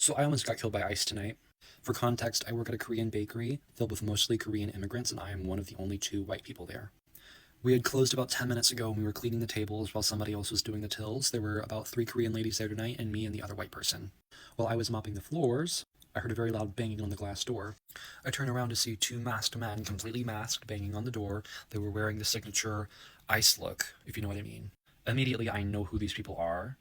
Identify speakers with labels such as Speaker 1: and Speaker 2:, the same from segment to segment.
Speaker 1: So I almost got killed by ICE tonight. For context, I work at a Korean bakery filled with mostly Korean immigrants, and I am one of the only two white people there. We had closed about 10 minutes ago and we were cleaning the tables while somebody else was doing the tills. There were about 3 Korean ladies there tonight and me and the other white person. While I was mopping the floors, I heard a very loud banging on the glass door. I turned around to see two masked men, completely masked, banging on the door. They were wearing the signature ICE look, if you know what I mean. Immediately, I know who these people are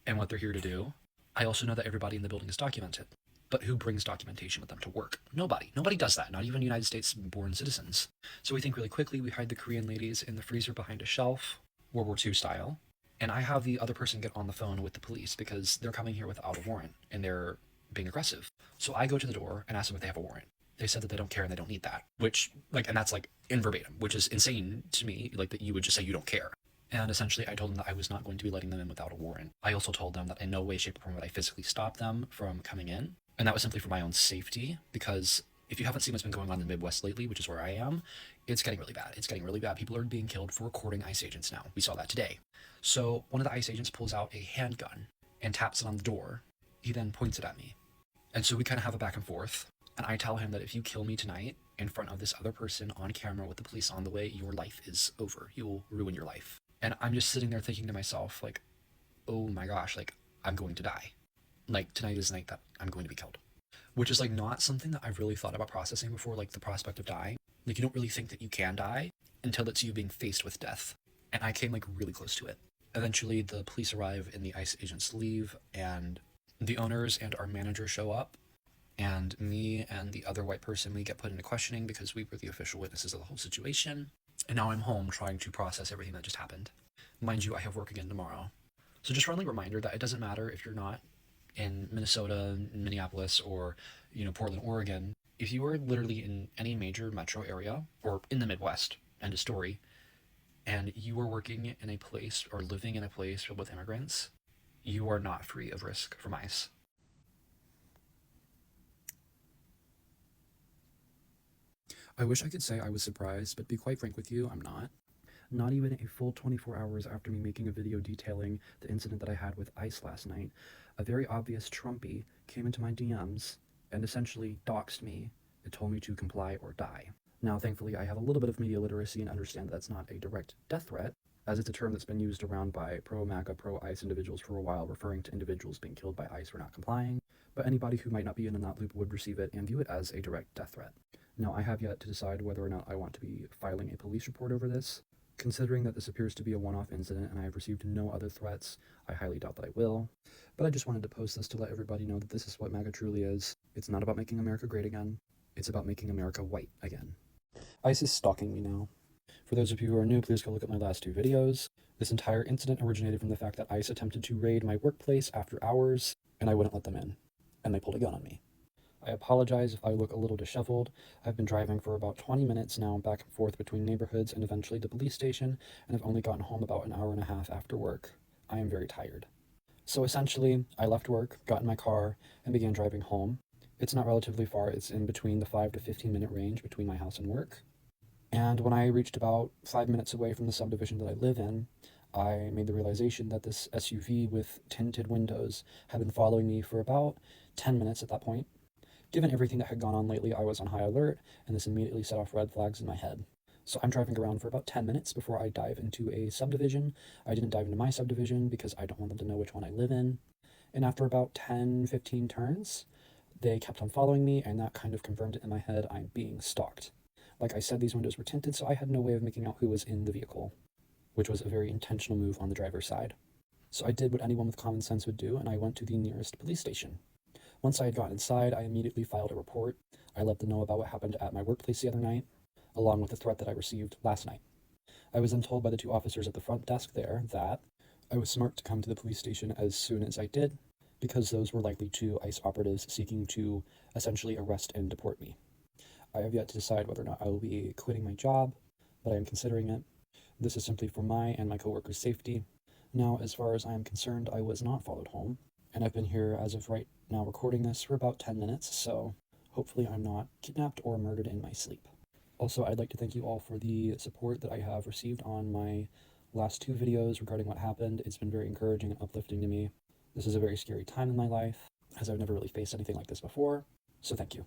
Speaker 1: and what they're here to do. I also know that everybody in the building is documented. But who brings documentation with them to work? Nobody. Nobody does that, not even United States born citizens. So we think really quickly, we hide the Korean ladies in the freezer behind a shelf, World War II style, and I have the other person get on the phone with the police because they're coming here without a warrant and they're being aggressive. So I go to the door and ask them if they have a warrant. They said that they don't care and they don't need that, which, like, and that's like in verbatim, which is insane to me, like that you would just say you don't care. And essentially, I told them that I was not going to be letting them in without a warrant. I also told them that in no way, shape, or form would I physically stop them from coming in. And that was simply for my own safety, because if you haven't seen what's been going on in the Midwest lately, which is where I am, it's getting really bad. It's getting really bad. People are being killed for recording ICE agents now. We saw that today. So one of the ICE agents pulls out a handgun and taps it on the door. He then points it at me. And so we kind of have a back and forth. And I tell him that if you kill me tonight in front of this other person on camera with the police on the way, your life is over. You will ruin your life. And I'm just sitting there thinking to myself, like, oh my gosh, like, I'm going to die. Like, tonight is the night that I'm going to be killed. Which is, like, not something that I've really thought about processing before, like, the prospect of dying. Like, you don't really think that you can die until it's you being faced with death. And I came, like, really close to it. Eventually, the police arrive and the ICE agents leave, and the owners and our manager show up. And me and the other white person, we get put into questioning because we were the official witnesses of the whole situation. And now I'm home trying to process everything that just happened. Mind you, I have work again tomorrow. So just friendly reminder that it doesn't matter if you're not in Minnesota, Minneapolis, or, Portland, Oregon. If you are literally in any major metro area or in the Midwest, end of story, and you are working in a place or living in a place filled with immigrants, you are not free of risk from ICE. I wish I could say I was surprised, but to be quite frank with you, I'm not. Not even a full 24 hours after me making a video detailing the incident that I had with ICE last night, a very obvious Trumpy came into my DMs and essentially doxed me. It told me to comply or die. Now, thankfully, I have a little bit of media literacy and understand that that's not a direct death threat, as it's a term that's been used around by pro-MAGA, pro-ICE individuals for a while, referring to individuals being killed by ICE for not complying, but anybody who might not be in that loop would receive it and view it as a direct death threat. Now, I have yet to decide whether or not I want to be filing a police report over this. Considering that this appears to be a one-off incident and I have received no other threats, I highly doubt that I will. But I just wanted to post this to let everybody know that this is what MAGA truly is. It's not about making America great again. It's about making America white again. ICE is stalking me now. For those of you who are new, please go look at my last 2 videos. This entire incident originated from the fact that ICE attempted to raid my workplace after hours, and I wouldn't let them in. And they pulled a gun on me. I apologize if I look a little disheveled. I've been driving for about 20 minutes now back and forth between neighborhoods and eventually the police station, and I've only gotten home about an hour and a half after work. I am very tired. So essentially, I left work, got in my car, and began driving home. It's not relatively far, it's in between the 5 to 15 minute range between my house and work. And when I reached about 5 minutes away from the subdivision that I live in, I made the realization that this SUV with tinted windows had been following me for about 10 minutes at that point. Given everything that had gone on lately, I was on high alert, and this immediately set off red flags in my head. So I'm driving around for about 10 minutes before I dive into a subdivision. I didn't dive into my subdivision because I don't want them to know which one I live in. And after about 10, 15 turns, they kept on following me, and that kind of confirmed it in my head I'm being stalked. Like I said, these windows were tinted, so I had no way of making out who was in the vehicle, which was a very intentional move on the driver's side. So I did what anyone with common sense would do, and I went to the nearest police station. Once I had gotten inside, I immediately filed a report. I let them know about what happened at my workplace the other night, along with the threat that I received last night. I was then told by the 2 officers at the front desk there that I was smart to come to the police station as soon as I did, because those were likely 2 ICE operatives seeking to essentially arrest and deport me. I have yet to decide whether or not I will be quitting my job, but I am considering it. This is simply for my and my coworkers' safety. Now, as far as I am concerned, I was not followed home, and I've been here as of right now recording this for about 10 minutes, so hopefully I'm not kidnapped or murdered in my sleep. Also, I'd like to thank you all for the support that I have received on my last 2 videos regarding what happened. It's been very encouraging and uplifting to me. This is a very scary time in my life, as I've never really faced anything like this before. So thank you.